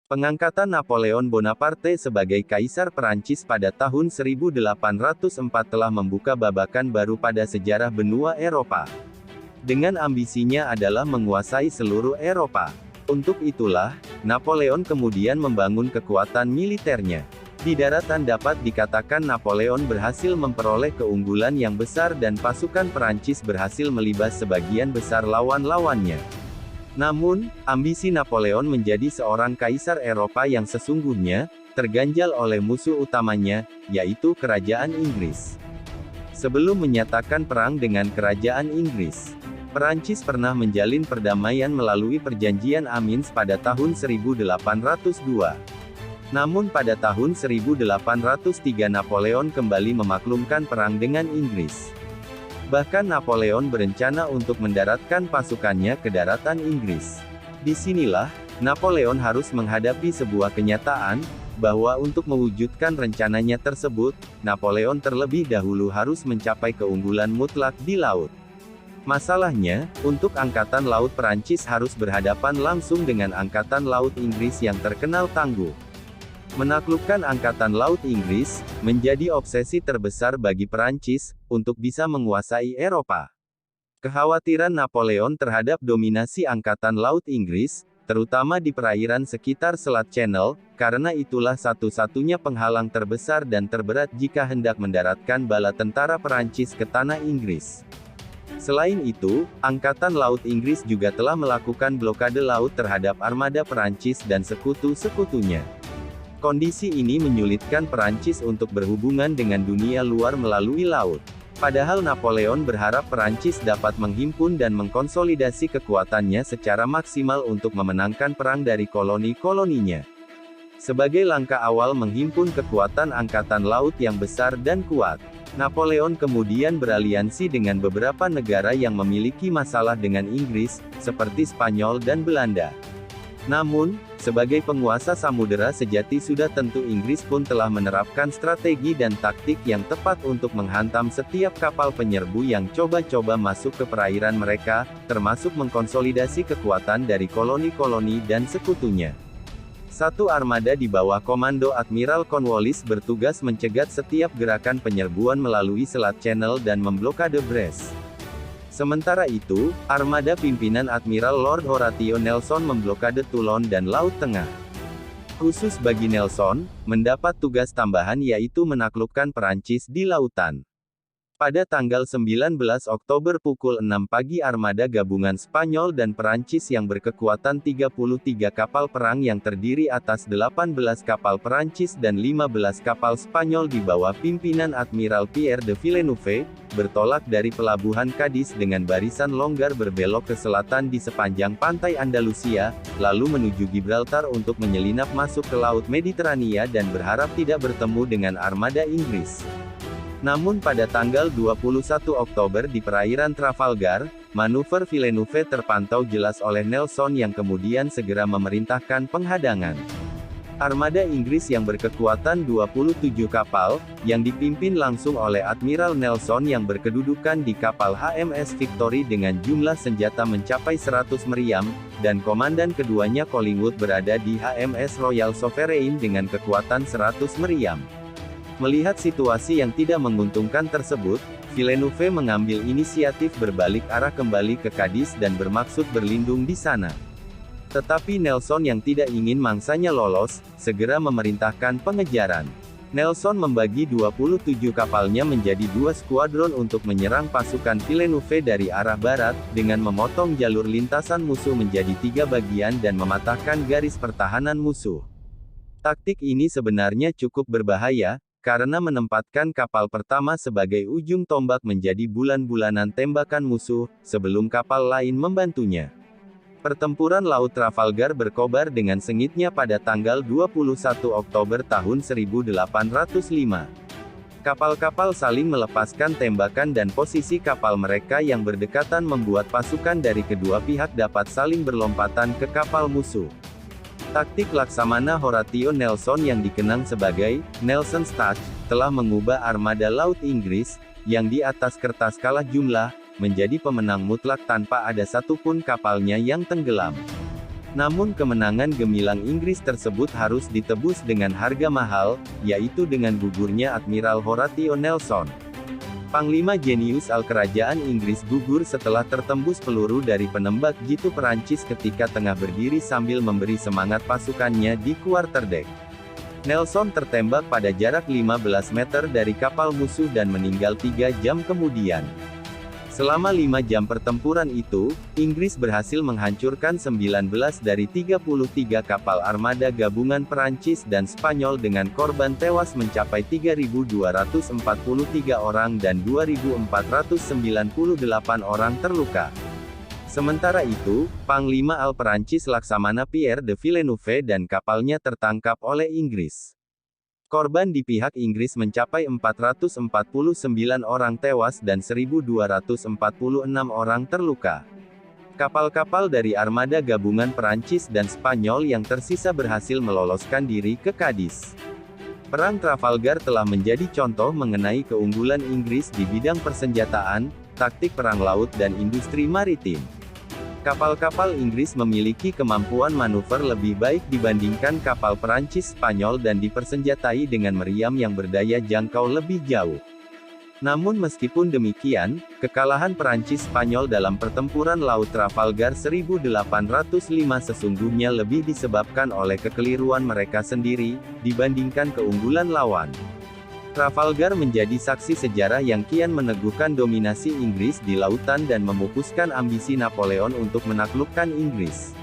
Pengangkatan Napoleon Bonaparte sebagai Kaisar Perancis pada tahun 1804 telah membuka babakan baru pada sejarah benua Eropa. Dengan ambisinya adalah menguasai seluruh Eropa. Untuk itulah, Napoleon kemudian membangun kekuatan militernya. Di daratan dapat dikatakan Napoleon berhasil memperoleh keunggulan yang besar dan pasukan Perancis berhasil melibas sebagian besar lawan-lawannya. Namun, ambisi Napoleon menjadi seorang kaisar Eropa yang sesungguhnya, terganjal oleh musuh utamanya, yaitu Kerajaan Inggris. Sebelum menyatakan perang dengan Kerajaan Inggris, Perancis pernah menjalin perdamaian melalui Perjanjian Amiens pada tahun 1802. Namun pada tahun 1803 Napoleon kembali memaklumkan perang dengan Inggris. Bahkan Napoleon berencana untuk mendaratkan pasukannya ke daratan Inggris. Disinilah, Napoleon harus menghadapi sebuah kenyataan, bahwa untuk mewujudkan rencananya tersebut, Napoleon terlebih dahulu harus mencapai keunggulan mutlak di laut. Masalahnya, untuk Angkatan Laut Perancis harus berhadapan langsung dengan Angkatan Laut Inggris yang terkenal tangguh. Menaklukkan Angkatan Laut Inggris, menjadi obsesi terbesar bagi Perancis, untuk bisa menguasai Eropa. Kekhawatiran Napoleon terhadap dominasi Angkatan Laut Inggris, terutama di perairan sekitar Selat Channel, karena itulah satu-satunya penghalang terbesar dan terberat jika hendak mendaratkan bala tentara Perancis ke tanah Inggris. Selain itu, Angkatan Laut Inggris juga telah melakukan blokade laut terhadap armada Perancis dan sekutu-sekutunya. Kondisi ini menyulitkan Perancis untuk berhubungan dengan dunia luar melalui laut. Padahal Napoleon berharap Perancis dapat menghimpun dan mengkonsolidasi kekuatannya secara maksimal untuk memenangkan perang dari koloni-koloninya. Sebagai langkah awal menghimpun kekuatan angkatan laut yang besar dan kuat, Napoleon kemudian beraliansi dengan beberapa negara yang memiliki masalah dengan Inggris, seperti Spanyol dan Belanda. Namun, sebagai penguasa samudera sejati sudah tentu Inggris pun telah menerapkan strategi dan taktik yang tepat untuk menghantam setiap kapal penyerbu yang coba-coba masuk ke perairan mereka, termasuk mengkonsolidasi kekuatan dari koloni-koloni dan sekutunya. Satu armada di bawah komando Admiral Cornwallis bertugas mencegat setiap gerakan penyerbuan melalui Selat Channel dan memblokade Brest. Sementara itu, armada pimpinan Admiral Lord Horatio Nelson memblokade Toulon dan Laut Tengah. Khusus bagi Nelson, mendapat tugas tambahan yaitu menaklukkan Perancis di lautan. Pada tanggal 19 Oktober pukul 6 pagi armada gabungan Spanyol dan Perancis yang berkekuatan 33 kapal perang yang terdiri atas 18 kapal Perancis dan 15 kapal Spanyol di bawah pimpinan Admiral Pierre de Villeneuve, bertolak dari pelabuhan Cadiz dengan barisan longgar berbelok ke selatan di sepanjang pantai Andalusia, lalu menuju Gibraltar untuk menyelinap masuk ke Laut Mediterania dan berharap tidak bertemu dengan armada Inggris. Namun pada tanggal 21 Oktober di perairan Trafalgar, manuver Villeneuve terpantau jelas oleh Nelson yang kemudian segera memerintahkan penghadangan. Armada Inggris yang berkekuatan 27 kapal, yang dipimpin langsung oleh Admiral Nelson yang berkedudukan di kapal HMS Victory dengan jumlah senjata mencapai 100 meriam, dan komandan keduanya Collingwood berada di HMS Royal Sovereign dengan kekuatan 100 meriam. Melihat situasi yang tidak menguntungkan tersebut, Villeneuve mengambil inisiatif berbalik arah kembali ke Cadiz dan bermaksud berlindung di sana. Tetapi Nelson yang tidak ingin mangsanya lolos, segera memerintahkan pengejaran. Nelson membagi 27 kapalnya menjadi 2 skuadron untuk menyerang pasukan Villeneuve dari arah barat, dengan memotong jalur lintasan musuh menjadi 3 bagian dan mematahkan garis pertahanan musuh. Taktik ini sebenarnya cukup berbahaya, karena menempatkan kapal pertama sebagai ujung tombak menjadi bulan-bulanan tembakan musuh, sebelum kapal lain membantunya. Pertempuran Laut Trafalgar berkobar dengan sengitnya pada tanggal 21 Oktober tahun 1805. Kapal-kapal saling melepaskan tembakan dan posisi kapal mereka yang berdekatan membuat pasukan dari kedua pihak dapat saling berlompatan ke kapal musuh. Taktik Laksamana Horatio Nelson yang dikenang sebagai Nelson's Touch, telah mengubah armada Laut Inggris, yang di atas kertas kalah jumlah, menjadi pemenang mutlak tanpa ada satupun kapalnya yang tenggelam. Namun kemenangan gemilang Inggris tersebut harus ditebus dengan harga mahal, yaitu dengan gugurnya Admiral Horatio Nelson. Panglima jenius Kerajaan Inggris gugur setelah tertembus peluru dari penembak jitu Perancis ketika tengah berdiri sambil memberi semangat pasukannya di quarterdeck. Nelson tertembak pada jarak 15 meter dari kapal musuh dan meninggal 3 jam kemudian. Selama 5 jam pertempuran itu, Inggris berhasil menghancurkan 19 dari 33 kapal armada gabungan Perancis dan Spanyol dengan korban tewas mencapai 3.243 orang dan 2.498 orang terluka. Sementara itu, Panglima Perancis Laksamana Pierre de Villeneuve dan kapalnya tertangkap oleh Inggris. Korban di pihak Inggris mencapai 449 orang tewas dan 1.246 orang terluka. Kapal-kapal dari armada gabungan Perancis dan Spanyol yang tersisa berhasil meloloskan diri ke Cadiz. Perang Trafalgar telah menjadi contoh mengenai keunggulan Inggris di bidang persenjataan, taktik perang laut dan industri maritim. Kapal-kapal Inggris memiliki kemampuan manuver lebih baik dibandingkan kapal Perancis Spanyol dan dipersenjatai dengan meriam yang berdaya jangkau lebih jauh. Namun meskipun demikian, kekalahan Perancis Spanyol dalam pertempuran Laut Trafalgar 1805 sesungguhnya lebih disebabkan oleh kekeliruan mereka sendiri, dibandingkan keunggulan lawan. Trafalgar menjadi saksi sejarah yang kian meneguhkan dominasi Inggris di lautan dan memupuskan ambisi Napoleon untuk menaklukkan Inggris.